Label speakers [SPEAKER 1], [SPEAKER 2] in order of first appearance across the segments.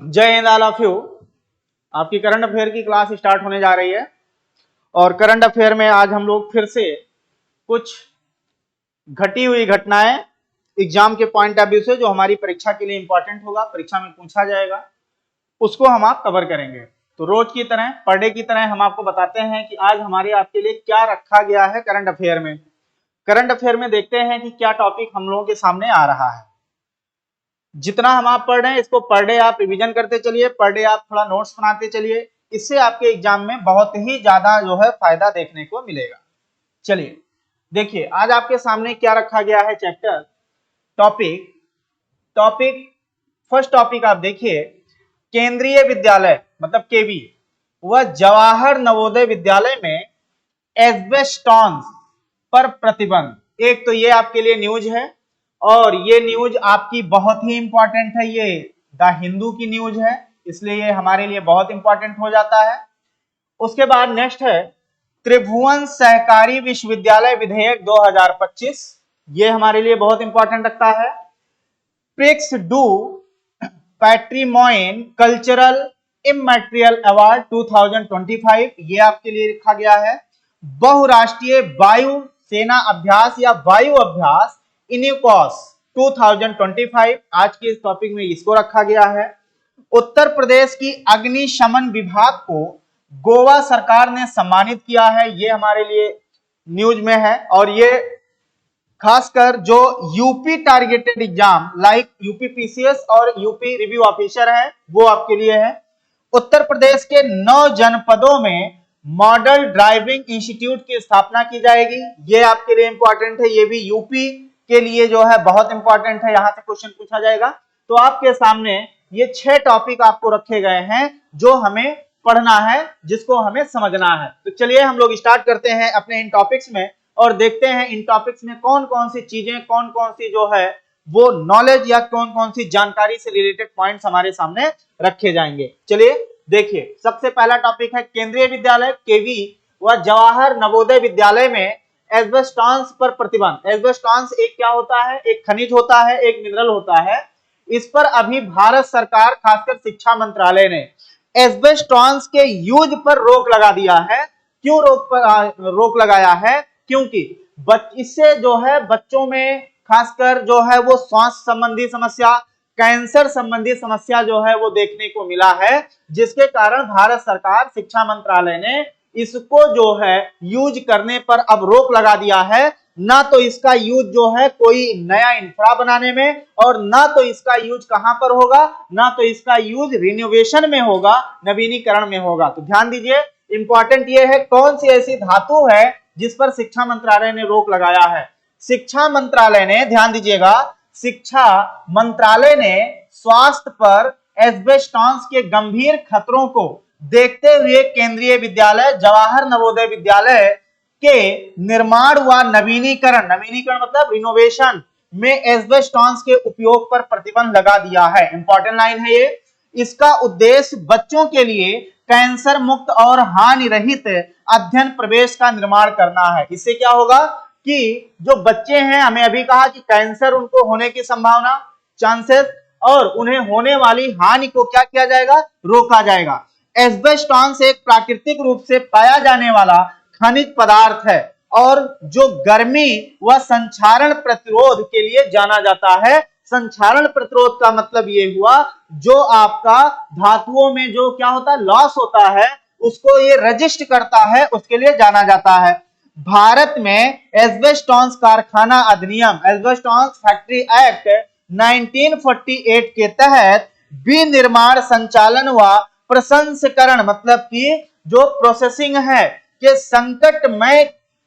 [SPEAKER 1] जय Hind all of you. आपकी current affair की क्लास स्टार्ट होने जा रही है और करंट अफेयर में आज हम लोग फिर से कुछ घटी हुई घटनाएं एग्जाम के पॉइंट ऑफ व्यू से जो हमारी परीक्षा के लिए इंपॉर्टेंट होगा, परीक्षा में पूछा जाएगा, उसको हम आप कवर करेंगे। तो रोज की तरह, पर डे की तरह हम आपको बताते हैं कि आज हमारे आपके लिए क्या रखा गया है करंट अफेयर में। करंट अफेयर में देखते हैं कि क्या टॉपिक हम लोगों के सामने आ रहा है। जितना हम आप पढ़ रहे हैं इसको पर डे आप रिवीजन करते चलिए, पर डे आप थोड़ा नोट्स बनाते चलिए। इससे आपके एग्जाम में बहुत ही ज्यादा जो है फायदा देखने को मिलेगा। चलिए देखिए आज आपके सामने क्या रखा गया है चैप्टर टॉपिक फर्स्ट टॉपिक आप देखिए, केंद्रीय विद्यालय मतलब केवी व जवाहर नवोदय विद्यालय में एस्बेस्टॉस पर प्रतिबंध। एक तो ये आपके लिए न्यूज है और ये न्यूज आपकी बहुत ही इंपॉर्टेंट है। ये द हिंदू की न्यूज है, इसलिए ये हमारे लिए बहुत इंपॉर्टेंट हो जाता है। उसके बाद नेक्स्ट है त्रिभुवन सहकारी विश्वविद्यालय विधेयक 2025, ये हमारे लिए बहुत इंपॉर्टेंट रखता है। Prix du Patrimoine Culturel Immateriel award 2025, ये आपके लिए रखा गया है। बहुराष्ट्रीय वायु सेना अभ्यास या वायु अभ्यास इन्यूकॉस 2025, आज के इस टॉपिक में इसको रखा गया है। उत्तर प्रदेश की अग्निशमन विभाग को गोवा सरकार ने सम्मानित किया है, ये हमारे लिए न्यूज में है। और ये खासकर जो UP targeted exam like UP PCS और यूपी रिव्यू ऑफिसर है वो आपके लिए है। उत्तर प्रदेश के 9 जनपदों में मॉडल ड्राइविंग इंस्टीट्यूट की स्थापना की जाएगी, ये आपके लिए इंपॉर्टेंट है। ये भी यूपी के लिए जो है बहुत इंपॉर्टेंट है, यहां से क्वेश्चन पूछा जाएगा। तो आपके सामने ये 6 टॉपिक आपको रखे गए हैं जो हमें पढ़ना है, जिसको हमें समझना है। तो चलिए हम लोग स्टार्ट करते हैं अपने इन टॉपिक्स में और देखते हैं इन टॉपिक्स में कौन कौन सी चीजें, कौन कौन सी जो है वो नॉलेज या कौन कौन सी जानकारी से रिलेटेड पॉइंट्स हमारे सामने रखे जाएंगे। चलिए देखिए, सबसे पहला टॉपिक है केंद्रीय विद्यालय केवी व जवाहर नवोदय विद्यालय में एस्बेस्टॉस पर प्रतिबंध। एस्बेस्टॉस एक क्या होता है? एक खनिज होता है, एक मिनरल होता है। इस पर अभी भारत सरकार खासकर शिक्षा मंत्रालय ने एस्बेस्टॉस के यूज पर रोक लगा दिया है। क्यों रोक लगाया है? क्योंकि इससे जो है बच्चों में खासकर जो है वो स्वास्थ्य संबंधी समस्या, कैंसर संबंधी समस्या जो है वो देखने को मिला है, जिसके कारण भारत सरकार शिक्षा मंत्रालय ने इसको जो है यूज करने पर अब रोक लगा दिया है। ना तो इसका यूज जो है कोई नया इंफ्रा बनाने में और ना तो इसका यूज कहां पर होगा, ना तो इसका यूज रिनोवेशन में होगा, नवीनीकरण में होगा। तो ध्यान दीजिए, इंपॉर्टेंट ये है कौन सी ऐसी धातु है जिस पर शिक्षा मंत्रालय ने रोक लगाया है। शिक्षा मंत्रालय ने, ध्यान दीजिएगा, शिक्षा मंत्रालय ने स्वास्थ्य पर एस्बेस्टॉस के गंभीर खतरों को देखते हुए केंद्रीय विद्यालय जवाहर नवोदय विद्यालय के निर्माण व नवीनीकरण मतलब रिनोवेशन में एस्बेस्टॉस के उपयोग पर प्रतिबंध लगा दिया है। इंपॉर्टेंट लाइन है ये। इसका उद्देश्य बच्चों के लिए कैंसर मुक्त और हानि रहित अध्ययन प्रवेश का निर्माण करना है। इससे क्या होगा कि जो बच्चे हैं, हमें अभी कहा कि कैंसर उनको होने की संभावना, चांसेस, और उन्हें होने वाली हानि को क्या किया जाएगा? रोका जाएगा। एस्बेस्टॉस एक प्राकृतिक रूप से पाया जाने वाला खनिज पदार्थ है और जो गर्मी व संक्षारण प्रतिरोध के लिए जाना जाता है। संक्षारण प्रतिरोध का मतलब ये हुआ जो आपका धातुओं में जो क्या होता है, लॉस होता है, उसको ये रजिस्ट करता है, उसके लिए जाना जाता है। भारत में एस्बेस्टॉस कारखाना अधिनियम एस्बेस्टॉस फैक्ट्री एक्ट 1948 के तहत विनिर्माण, संचालन व प्रसंस्करण मतलब कि जो प्रोसेसिंग है के संकटमय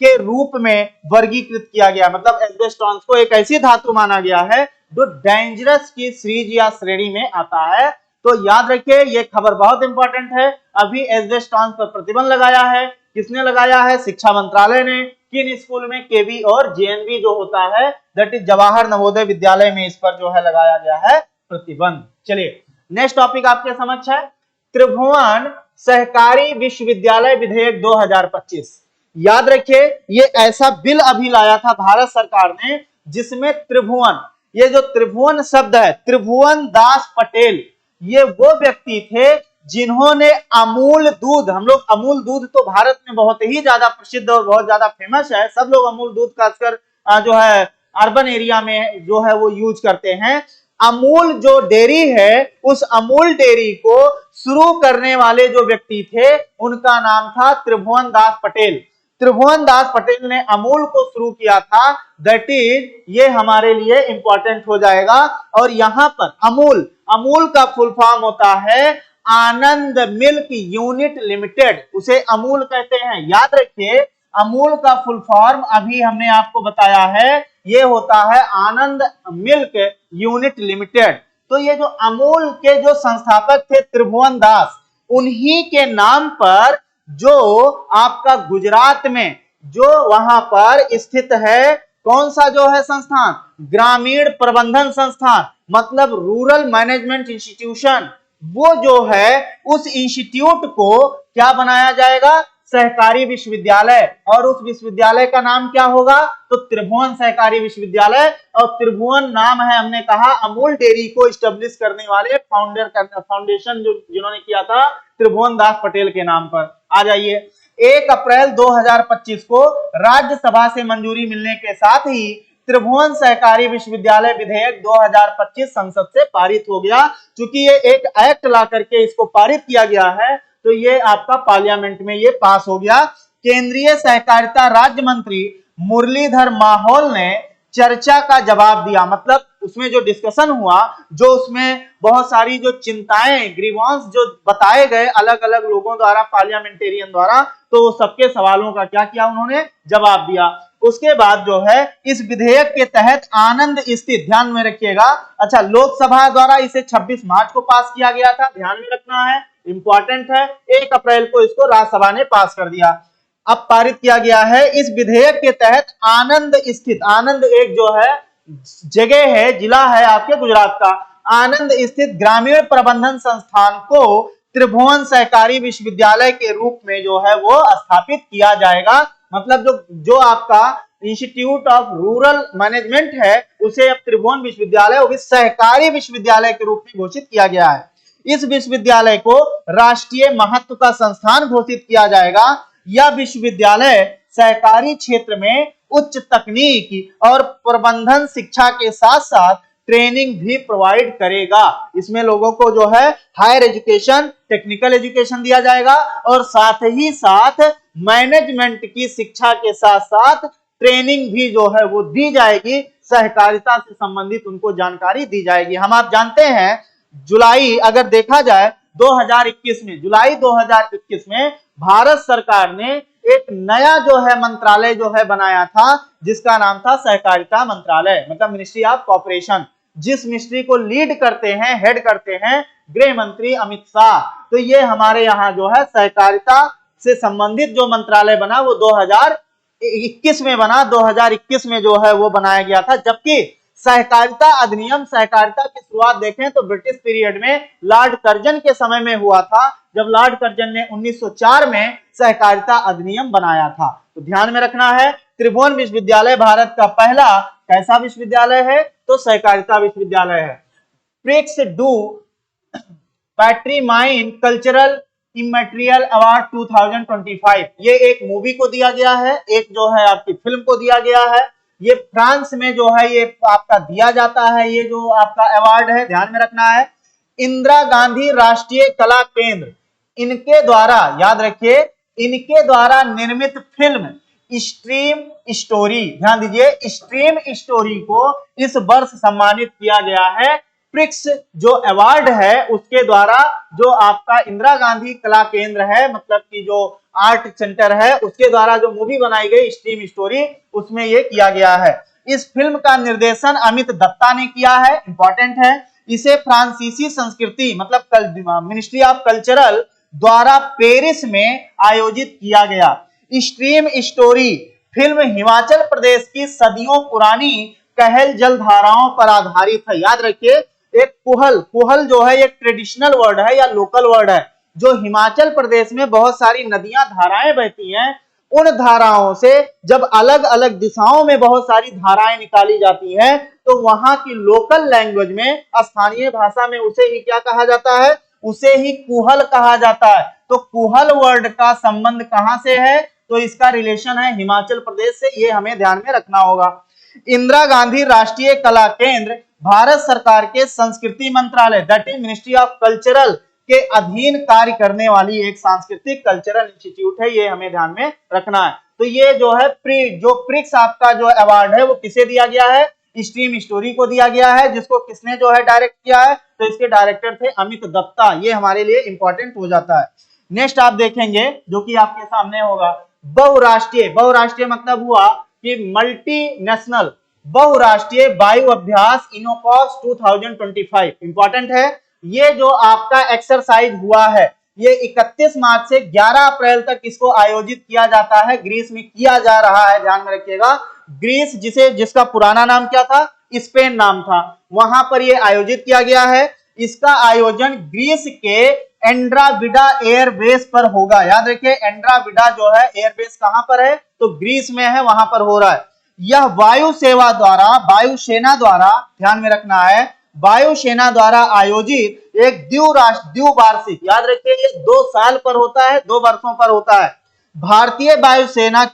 [SPEAKER 1] के रूप में वर्गीकृत किया गया। मतलब एस्बेस्टॉस को एक ऐसी धातु माना गया है जो डेंजरस की सीरीज या श्रेणी में आता है। तो याद रखिए, ये खबर बहुत इंपॉर्टेंट है। अभी एस्बेस्टॉस पर प्रतिबंध लगाया है। किसने लगाया है? शिक्षा मंत्रालय ने। किन स्कूल में? केवी और जेएनवी जो होता है, दैट इज जवाहर नवोदय विद्यालय में, इस पर जो है लगाया गया है प्रतिबंध। चलिए नेक्स्ट टॉपिक आपके समक्ष है त्रिभुवन सहकारी विश्वविद्यालय विधेयक 2025। याद रखिए, ये ऐसा बिल अभी लाया था भारत सरकार ने जिसमें त्रिभुवन, ये जो त्रिभुवन शब्द है, त्रिभुवन दास पटेल, ये वो व्यक्ति थे जिन्होंने अमूल दूध, हम लोग अमूल दूध तो भारत में बहुत ही ज्यादा प्रसिद्ध और बहुत ज्यादा फेमस है, सब लोग अमूल दूध खासकर जो है अर्बन एरिया में जो है वो यूज करते हैं। अमूल जो डेयरी है, उस अमूल डेयरी को शुरू करने वाले जो व्यक्ति थे उनका नाम था त्रिभुवन दास पटेल। त्रिभुवन दास पटेल ने अमूल को शुरू किया था, दैट इज, ये हमारे लिए इंपॉर्टेंट हो जाएगा। और यहां पर अमूल, अमूल का फुल फॉर्म होता है आनंद मिल्क यूनिट लिमिटेड, उसे अमूल कहते हैं। याद रखिए अमूल का फुल फॉर्म अभी हमने आपको बताया है, ये होता है आनंद मिल्क यूनिट लिमिटेड। तो ये जो अमूल के जो संस्थापक थे त्रिभुवन दास, उन्हीं के नाम पर जो आपका गुजरात में जो वहां पर स्थित है कौन सा जो है संस्थान, ग्रामीण प्रबंधन संस्थान, मतलब रूरल मैनेजमेंट इंस्टीट्यूशन, वो जो है उस इंस्टीट्यूट को क्या बनाया जाएगा, सहकारी विश्वविद्यालय। और उस विश्वविद्यालय का नाम क्या होगा, तो त्रिभुवन सहकारी विश्वविद्यालय। और त्रिभुवन नाम है, हमने कहा अमूल डेयरी को एस्टेब्लिश करने वाले फाउंडेशन जो जिन्होंने किया था त्रिभुवन दास पटेल के नाम पर। आ जाइए, 1 अप्रैल 2025 को राज्यसभा से मंजूरी मिलने के साथ ही त्रिभुवन सहकारी विश्वविद्यालय विधेयक 2025 संसद से पारित हो गया। चूंकि ये एक एक्ट ला करके इसको पारित किया गया है, तो ये आपका पार्लियामेंट में ये पास हो गया। केंद्रीय सहकारिता राज्य मंत्री मुरलीधर माहौल ने चर्चा का जवाब दिया, मतलब उसमें जो डिस्कशन हुआ, जो उसमें बहुत सारी जो चिंताएं, ग्रीवांस जो बताए गए अलग अलग लोगों द्वारा, पार्लियामेंटेरियन द्वारा, तो सबके सवालों का क्या किया, उन्होंने जवाब दिया। उसके बाद जो है इस विधेयक के तहत आनंद स्थित, ध्यान में रखिएगा, अच्छा लोकसभा द्वारा इसे 26 मार्च को पास किया गया था, ध्यान में रखना है, इंपॉर्टेंट है। 1 अप्रैल को इसको राज्यसभा ने पास कर दिया, अब पारित किया गया है। इस विधेयक के तहत आनंद स्थित, आनंद एक जो है जगह है, जिला है आपके गुजरात का, आनंद स्थित ग्रामीण प्रबंधन संस्थान को त्रिभुवन सहकारी विश्वविद्यालय के रूप में जो है वो स्थापित किया जाएगा। मतलब जो आपका इंस्टीट्यूट ऑफ रूरल मैनेजमेंट है, उसे अब त्रिभुवन विश्वविद्यालय, वो भी सहकारी विश्वविद्यालय के रूप में घोषित किया गया है। इस विश्वविद्यालय को राष्ट्रीय महत्व का संस्थान घोषित किया जाएगा। यह विश्वविद्यालय सहकारी क्षेत्र में उच्च तकनीकी और प्रबंधन शिक्षा के साथ साथ ट्रेनिंग भी प्रोवाइड करेगा। इसमें लोगों को जो है हायर एजुकेशन, टेक्निकल एजुकेशन दिया जाएगा और साथ ही साथ मैनेजमेंट की शिक्षा के साथ साथ ट्रेनिंग भी जो है वो दी जाएगी, सहकारिता से संबंधित उनको जानकारी दी जाएगी। हम आप जानते हैं जुलाई, अगर देखा जाए 2021 में, जुलाई 2021 में भारत सरकार ने एक नया जो है मंत्रालय जो है बनाया था, जिसका नाम था सहकारिता मंत्रालय, मतलब मिनिस्ट्री ऑफ कॉर्पोरेशन, जिस मिनिस्ट्री को लीड करते हैं, हेड करते हैं गृह मंत्री अमित शाह। तो ये हमारे यहाँ जो है सहकारिता से संबंधित जो मंत्रालय बना वो 2021 में बना, 2021 में जो है वो बनाया गया था। जबकि सहकारिता अधिनियम, सहकारिता की शुरुआत देखें तो ब्रिटिश पीरियड में लॉर्ड कर्जन के समय में हुआ था, जब लॉर्ड कर्जन ने 1904 में सहकारिता अधिनियम बनाया था। तो ध्यान में रखना है, त्रिभुवन विश्वविद्यालय भारत का पहला कैसा विश्वविद्यालय है, तो सहकारिता विश्वविद्यालय है। Prix du Patrimoine Culturel Immateriel award 2025, ये एक मूवी को दिया गया है, एक जो है आपकी फिल्म को दिया गया है। ये फ्रांस में जो है ये आपका दिया जाता है, ये जो आपका अवार्ड है, ध्यान में रखना है। इंदिरा गांधी राष्ट्रीय कला केंद्र, इनके द्वारा, याद रखिए, इनके द्वारा निर्मित फिल्म स्ट्रीम स्टोरी, ध्यान दीजिए, स्ट्रीम स्टोरी को इस वर्ष सम्मानित किया गया है। प्रिक्स जो अवार्ड है उसके द्वारा जो आपका इंदिरा गांधी कला केंद्र है, मतलब कि जो आर्ट सेंटर है, उसके द्वारा जो मूवी बनाई गई स्ट्रीम स्टोरी, उसमें ये किया गया है। इस फिल्म का निर्देशन अमित दत्ता ने किया है, इंपॉर्टेंट है। इसे फ्रांसीसी संस्कृति, मतलब मिनिस्ट्री ऑफ कल्चरल द्वारा पेरिस में आयोजित किया गया। Stream story film Himachal Pradesh की सदियों पुरानी कहल जल धाराओं पर आधारित है। याद रखिए, एक कुहल जो है एक ट्रेडिशनल वर्ड है या लोकल वर्ड है, जो हिमाचल प्रदेश में बहुत सारी नदियां, धाराएं बहती हैं, उन धाराओं से जब अलग अलग दिशाओं में बहुत सारी धाराएं निकाली जाती हैं, तो वहां की लोकल लैंग्वेज में, स्थानीय भाषा में उसे ही क्या कहा जाता है, उसे ही कुहल कहा जाता है। तो कुहल वर्ड का संबंध कहां से है, तो इसका रिलेशन है हिमाचल प्रदेश से, ये हमें ध्यान में रखना होगा। इंदिरा गांधी राष्ट्रीय कला केंद्र भारत सरकार के संस्कृति मंत्रालय that is ministry of cultural के अधीन कार्य करने वाली एक सांस्कृतिक कल्चरल इंस्टीट्यूट है, ये हमें ध्यान में रखना है। तो ये जो है प्रिक्स आपका जो अवार्ड है वो किसे दिया गया है, स्ट्रीम स्टोरी को दिया गया है, जिसको किसने जो है डायरेक्ट किया है, तो इसके डायरेक्टर थे अमित दत्ता। ये हमारे लिए इंपॉर्टेंट हो जाता है। नेक्स्ट आप देखेंगे जो कि आपके सामने होगा, बहुराष्ट्रीय। बहुराष्ट्रीय मतलब हुआ कि मल्टीनेशनल बहुराष्ट्रीय वायु अभ्यास इनोकॉस 2025 इंपॉर्टेंट है। ये जो आपका एक्सरसाइज हुआ है ये 31 मार्च से 11 अप्रैल तक इसको आयोजित किया जाता है, ग्रीस में किया जा रहा है, ध्यान में रखिएगा। ग्रीस जिसका पुराना नाम क्या था, स्पेन नाम था, वहां पर यह आयोजित किया गया है। इसका आयोजन ग्रीस के एंड्राविडा एयरबेस पर होगा। याद रखिए एंड्राविडा जो है एयरबेस कहां पर है, तो ग्रीस में है, वहां पर हो रहा है। यह वायुसेना द्वारा ध्यान में रखना है, वायुसेना द्वारा आयोजित एक द्विवार्षिक, याद रखिए ये 2 साल पर होता है, 2 वर्षों पर होता है। भारतीय वायुसेना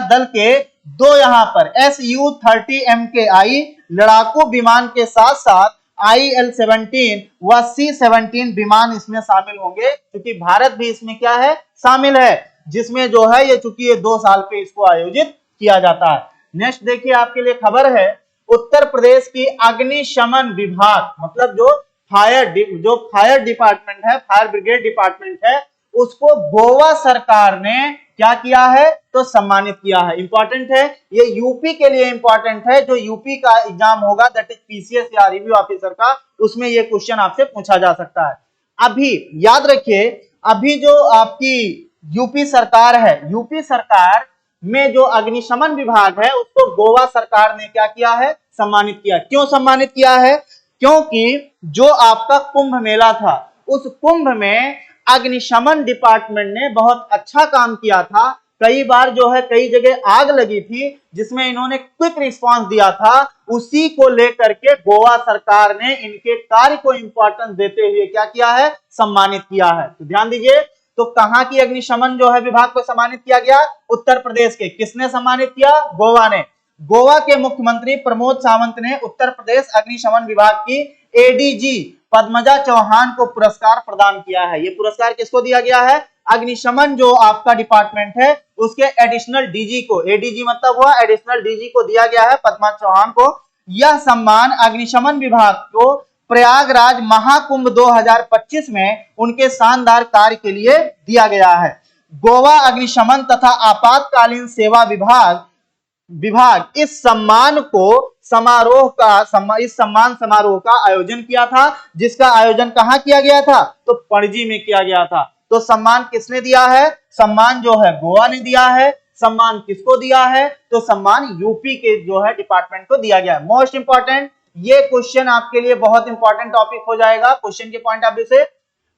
[SPEAKER 1] दल के 2 यहां पर Su-30 MKI लड़ाकू विमान के साथ साथ IL-17 व C-17 विमान इसमें शामिल होंगे, क्योंकि भारत भी इसमें क्या है, शामिल है, जिसमें जो है ये चूंकि ये 2 साल पे इसको आयोजित किया जाता है। नेक्स्ट देखिए आपके लिए खबर है, उत्तर प्रदेश की अग्निशमन विभाग मतलब जो फायर डिपार्टमेंट है, फायर ब्रिगेड डिपार्टमेंट है, उसको गोवा सरकार ने क्या किया है, तो सम्मानित किया है। इंपॉर्टेंट है, ये यूपी के लिए इंपॉर्टेंट है। जो यूपी का एग्जाम होगा दैट इज पीसीएस या रिव्यू ऑफिसर का, उसमें ये क्वेश्चन आपसे पूछा जा सकता है। अभी याद रखिए, अभी जो आपकी यूपी सरकार है, यूपी सरकार में जो अग्निशमन विभाग है उसको गोवा सरकार ने क्या किया है, सम्मानित किया। क्यों सम्मानित किया है, क्योंकि जो आपका कुंभ मेला था उस कुंभ में अग्निशमन डिपार्टमेंट ने बहुत अच्छा काम किया था। कई बार जो है कई जगह आग लगी थी जिसमें इन्होंने क्विक रिस्पांस दिया था, उसी को लेकर के गोवा सरकार ने इनके कार्य को इंपॉर्टेंस देते हुए क्या किया है, सम्मानित किया है। तो ध्यान दीजिए, तो कहां की अग्निशमन जो है विभाग को सम्मानित किया गया, उत्तर प्रदेश के। किसने सम्मानित किया, गोवा ने। गोवा के मुख्यमंत्री प्रमोद सावंत ने उत्तर प्रदेश अग्निशमन विभाग की एडीजी पद्मजा चौहान को पुरस्कार प्रदान किया है। ये पुरस्कार किसको दिया गया है, अग्निशमन जो आपका डिपार्टमेंट है उसके एडिशनल डीजी को, एडीजी मतलब हुआ एडिशनल डीजी को दिया गया है, पद्मा चौहान को। यह सम्मान अग्निशमन विभाग को प्रयागराज महाकुंभ 2025 में उनके शानदार कार्य के लिए दिया गया है। गोवा अग्निशमन तथा आपातकालीन सेवा विभाग इस सम्मान समारोह का आयोजन किया था, जिसका आयोजन कहां किया गया था, तो पणजी में किया गया था। तो सम्मान किसने दिया है, सम्मान जो है गोवा ने दिया है। सम्मान किसको दिया है, तो सम्मान यूपी के जो है डिपार्टमेंट को दिया गया है। मोस्ट इंपॉर्टेंट, ये क्वेश्चन आपके लिए बहुत इंपॉर्टेंट टॉपिक हो जाएगा क्वेश्चन के पॉइंट ऑफ व्यू से।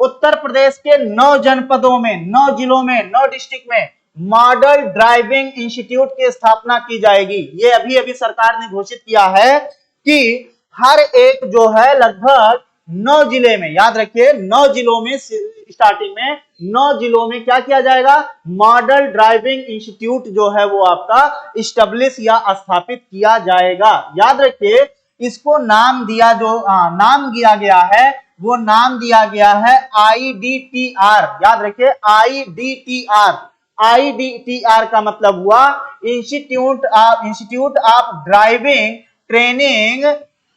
[SPEAKER 1] उत्तर प्रदेश के 9 जनपदों में, 9 जिलों में, 9 डिस्ट्रिक्ट में मॉडल ड्राइविंग इंस्टीट्यूट की स्थापना की जाएगी। ये अभी अभी सरकार ने घोषित किया है कि हर एक जो है लगभग 9 जिले में, याद रखिए 9 जिलों में, स्टार्टिंग में 9 जिलों में क्या किया जाएगा, मॉडल ड्राइविंग इंस्टीट्यूट जो है वो आपका इस्टेब्लिश या स्थापित किया जाएगा। याद रखिए इसको नाम दिया गया है, वो नाम दिया गया है IDTR। याद रखिए IDTR का मतलब हुआ institute of driving training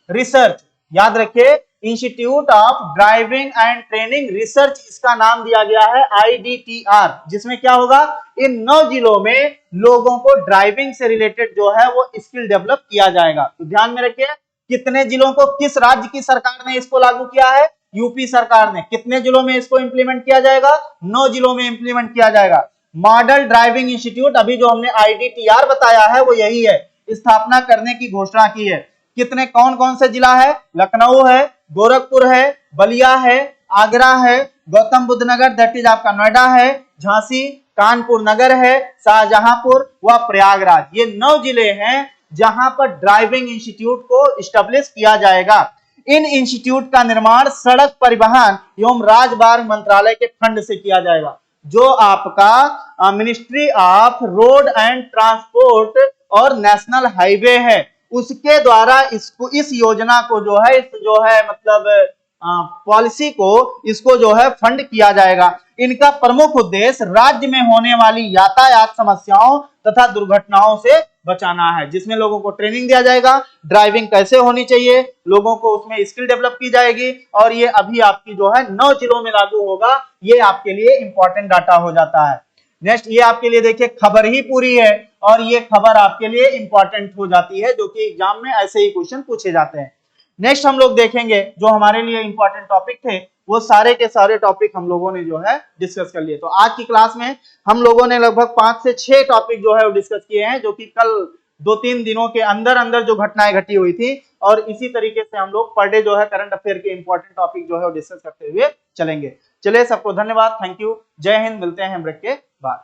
[SPEAKER 1] research. याद रखिए institute of driving and training research, इसका नाम दिया गया है IDTR, जिसमें क्या होगा, इन 9 जिलों में लोगों को ड्राइविंग से रिलेटेड जो है वो स्किल डेवलप किया जाएगा। तो ध्यान में रखिए कितने जिलों को, किस राज्य की सरकार ने इसको लागू किया है, यूपी सरकार ने। कितने जिलों में इसको इंप्लीमेंट किया जाएगा, 9 जिलों में इंप्लीमेंट किया जाएगा। मॉडल ड्राइविंग इंस्टीट्यूट, अभी जो हमने IDTR बताया है वो यही है, स्थापना करने की घोषणा की है। कितने, कौन कौन से जिला है, लखनऊ है, गोरखपुर है, बलिया है, आगरा है, गौतम बुद्ध नगर दैट इज आपका नोएडा है, झांसी, कानपुर नगर है, शाहजहांपुर व प्रयागराज। ये 9 जिले हैं जहां पर ड्राइविंग इंस्टीट्यूट को इस्टेब्लिश किया जाएगा। इन इंस्टीट्यूट का निर्माण सड़क परिवहन एवं राजमार्ग मंत्रालय के फंड से किया जाएगा। जो आपका ministry of road and transport और नेशनल हाईवे है, उसके द्वारा इस योजना को जो है मतलब पॉलिसी को इसको जो है फंड किया जाएगा। इनका प्रमुख उद्देश्य राज्य में होने वाली यातायात समस्याओं तथा दुर्घटनाओं से बचाना है, जिसमें लोगों को ट्रेनिंग दिया जाएगा, ड्राइविंग कैसे होनी चाहिए, लोगों को उसमें स्किल डेवलप की जाएगी, और ये अभी आपकी जो है 9 जिलों में लागू होगा। ये आपके लिए इंपॉर्टेंट डाटा हो जाता है। नेक्स्ट ये आपके लिए देखिए खबर ही पूरी है, और ये खबर आपके लिए इंपॉर्टेंट हो जाती है, जो कि एग्जाम में ऐसे ही क्वेश्चन पूछे जाते हैं। नेक्स्ट हम लोग देखेंगे जो हमारे लिए इंपॉर्टेंट टॉपिक थे, वो सारे के सारे टॉपिक हम लोगों ने जो है डिस्कस कर लिए। तो आज की क्लास में हम लोगों ने लगभग 5 से 6 टॉपिक जो है वो डिस्कस किए हैं, जो कि कल 2-3 दिनों के अंदर अंदर जो घटनाएं घटी हुई थी, और इसी तरीके से हम लोग पर डे जो है करंट अफेयर के इंपॉर्टेंट टॉपिक जो है वो डिस्कस करते हुए चलेंगे। चलिए सबको धन्यवाद, थैंक यू, जय हिंद, मिलते हैं ब्रेक के बाद।